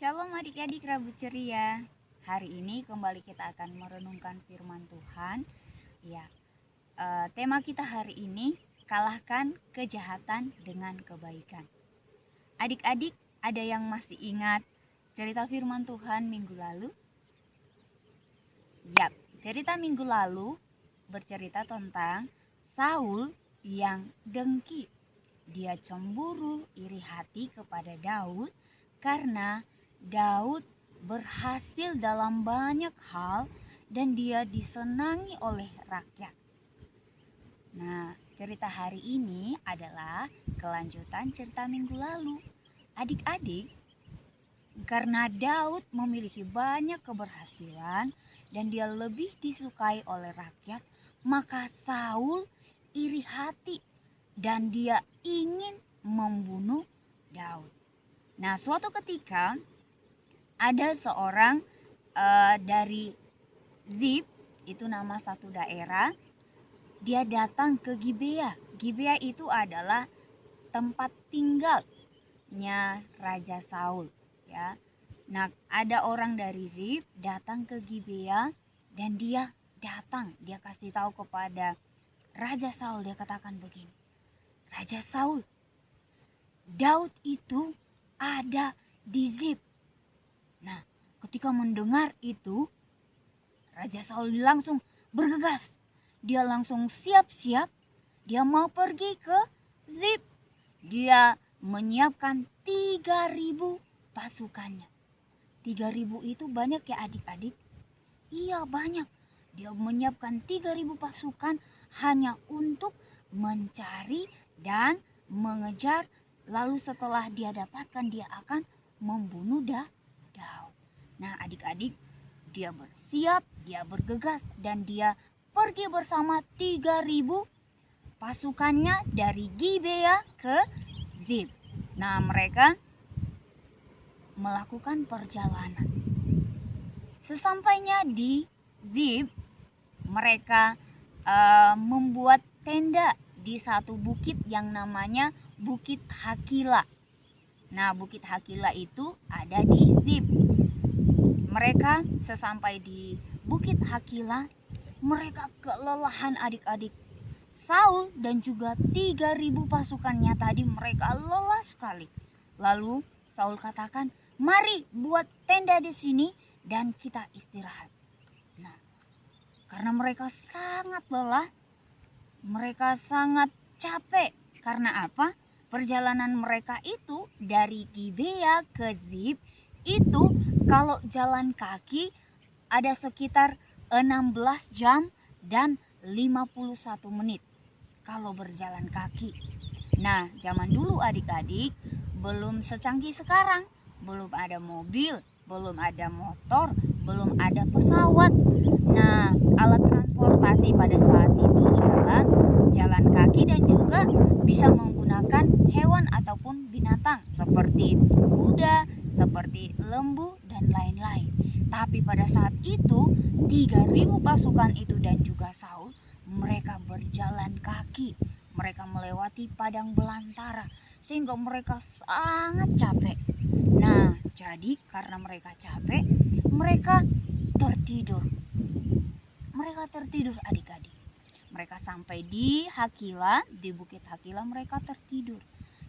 Shalom adik-adik Rabu Ceria. Hari ini kembali kita akan merenungkan firman Tuhan. Ya, tema kita hari ini, kalahkan kejahatan dengan kebaikan. Adik-adik, ada yang masih ingat cerita firman Tuhan minggu lalu? Yap, cerita minggu lalu bercerita tentang Saul yang dengki. Dia cemburu, iri hati kepada Daud karena Daud berhasil dalam banyak hal dan dia disenangi oleh rakyat. Nah, cerita hari ini adalah kelanjutan cerita minggu lalu. Adik-adik, karena Daud memiliki banyak keberhasilan dan dia lebih disukai oleh rakyat, maka Saul iri hati dan dia ingin membunuh Daud. Nah, suatu ketika ada seorang dari Zib, itu nama satu daerah, dia datang ke Gibea. Gibea itu adalah tempat tinggalnya Raja Saul, ya. Nah, ada orang dari Zib datang ke Gibea dan dia kasih tahu kepada Raja Saul, dia katakan begini, Raja Saul, Daud itu ada di Zib. Nah, ketika mendengar itu, Raja Saul langsung bergegas. Dia langsung siap-siap, dia mau pergi ke Zib. Dia menyiapkan 3.000 pasukannya. 3.000 itu banyak ya adik-adik? Iya, banyak. Dia menyiapkan 3.000 pasukan hanya untuk mencari dan mengejar. Lalu setelah dia dapatkan, dia akan membunuh Daud. Nah, adik-adik, dia bersiap, dia bergegas, dan dia pergi bersama 3.000 pasukannya dari Gibea ke Zib. Nah, mereka melakukan perjalanan. Sesampainya di Zib, mereka membuat tenda di satu bukit yang namanya Bukit Hakila. Nah, Bukit Hakila itu ada di Zib. Mereka sesampai di Bukit Hakila, mereka kelelahan adik-adik. Saul dan juga 3.000 pasukannya tadi mereka lelah sekali. Lalu Saul katakan, mari buat tenda di sini dan kita istirahat. Nah, karena mereka sangat lelah, mereka sangat capek. Karena apa? Perjalanan mereka itu dari Gibea ke Zib itu kalau jalan kaki ada sekitar 16 jam dan 51 menit kalau berjalan kaki. Nah, zaman dulu adik-adik belum secanggih sekarang. Belum ada mobil, belum ada motor, belum ada pesawat. Nah, alat transportasi pada saat itu ialah jalan kaki dan juga bisa menggunakan hewan ataupun binatang seperti kuda, seperti lembu dan lain-lain. Tapi pada saat itu 3.000 pasukan itu dan juga Saul, mereka berjalan kaki. Mereka melewati padang belantara sehingga mereka sangat capek. Nah, jadi karena mereka capek, mereka tertidur. Mereka tertidur adik-adik. Mereka sampai di Hakila, di Bukit Hakila mereka tertidur.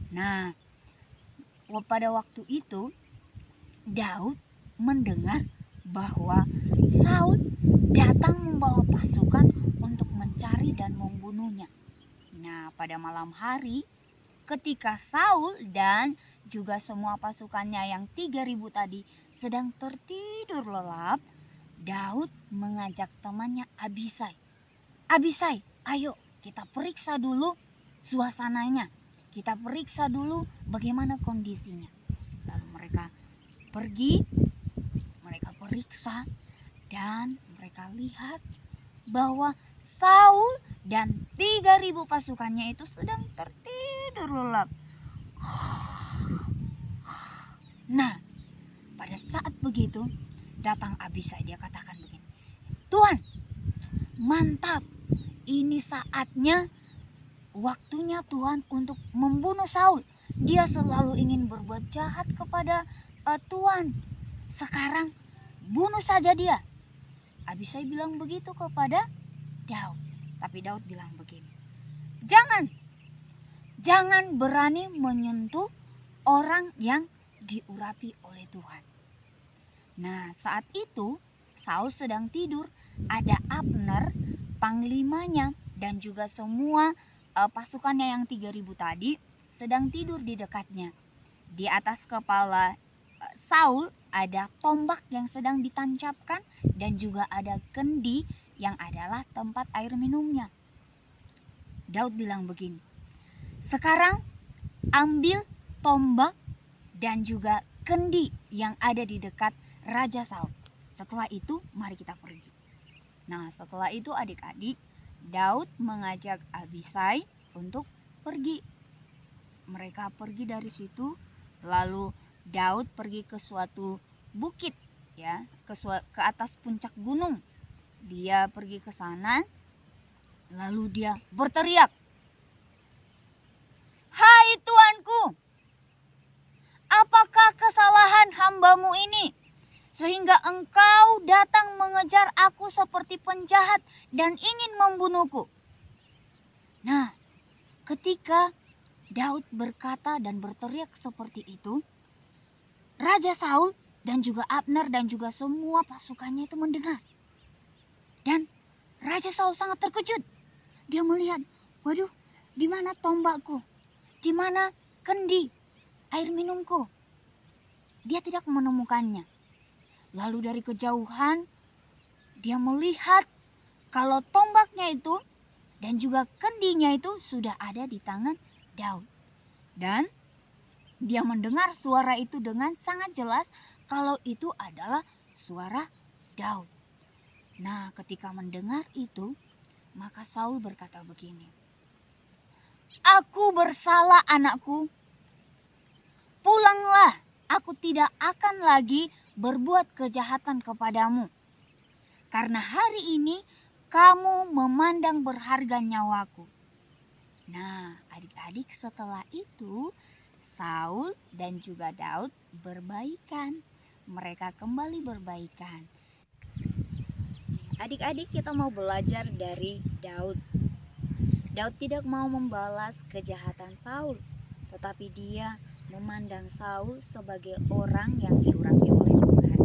Nah, pada waktu itu Daud mendengar bahwa Saul datang membawa pasukan untuk mencari dan membunuhnya. Nah, pada malam hari ketika Saul dan juga semua pasukannya yang 3.000 tadi sedang tertidur lelap, Daud mengajak temannya Abisai. Abisai, ayo kita periksa dulu suasananya. Kita periksa dulu bagaimana kondisinya. Lalu mereka pergi, mereka periksa dan mereka lihat bahwa Saul dan 3.000 pasukannya itu sedang tertidur lelap. Nah, pada saat begitu datang Abisai, dia katakan begini, Tuhan, mantap, ini saatnya, waktunya Tuhan untuk membunuh Saul. Dia selalu ingin berbuat jahat kepada Tuan, sekarang bunuh saja dia. Abisai bilang begitu kepada Daud. Tapi Daud bilang begini, jangan berani menyentuh orang yang diurapi oleh Tuhan. Nah, saat itu Saul sedang tidur, ada Abner, panglimanya, dan juga semua pasukannya yang 3.000 tadi sedang tidur di dekatnya. Di atas kepala Saul ada tombak yang sedang ditancapkan dan juga ada kendi yang adalah tempat air minumnya. Daud bilang begini, sekarang ambil tombak dan juga kendi yang ada di dekat Raja Saul. Setelah itu mari kita pergi. Nah, setelah itu adik-adik, Daud mengajak Abisai untuk pergi. Mereka pergi dari situ, lalu Daud pergi ke suatu bukit, ya, ke atas puncak gunung. Dia pergi ke sana, lalu dia berteriak, "Hai tuanku, apakah kesalahan hambamu ini, sehingga engkau datang mengejar aku seperti penjahat dan ingin membunuhku?" Nah, ketika Daud berkata dan berteriak seperti itu, Raja Saul dan juga Abner dan juga semua pasukannya itu mendengar. Dan Raja Saul sangat terkejut. Dia melihat, waduh, di mana tombakku? Di mana kendi air minumku? Dia tidak menemukannya. Lalu dari kejauhan dia melihat kalau tombaknya itu dan juga kendinya itu sudah ada di tangan Daud. Dan dia mendengar suara itu dengan sangat jelas kalau itu adalah suara Daud. Nah, ketika mendengar itu, maka Saul berkata begini, "Aku bersalah anakku, pulanglah, aku tidak akan lagi berbuat kejahatan kepadamu. Karena hari ini kamu memandang berharga nyawaku." Nah, adik-adik, setelah itu Saul dan juga Daud berbaikan. Mereka kembali berbaikan. Adik-adik, kita mau belajar dari Daud. Daud tidak mau membalas kejahatan Saul, tetapi dia memandang Saul sebagai orang yang diurapi oleh Tuhan.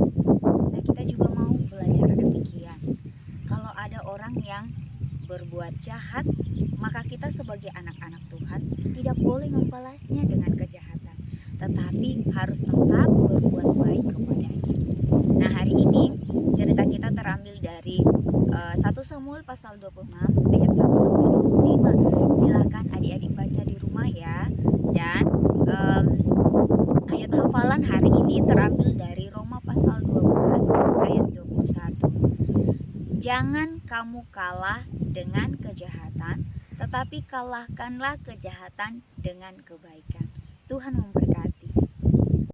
Nah, kita juga mau belajar demikian. Kalau ada orang yang berbuat jahat, maka kita sebagai anak-anak Tuhan tidak boleh membalasnya dengan kejahatan, tetapi harus tetap berbuat baik kepadanya. Nah, hari ini cerita kita terambil dari 1 Samuel pasal 26 ayat 1 sampai 25. Silakan adik-adik baca di rumah ya. Dan ayat hafalan hari ini terambil dari Roma pasal 12 ayat 21. Jangan kamu kalah dengan kejahatan, tetapi kalahkanlah kejahatan dengan kebaikan. Tuhan memberkati.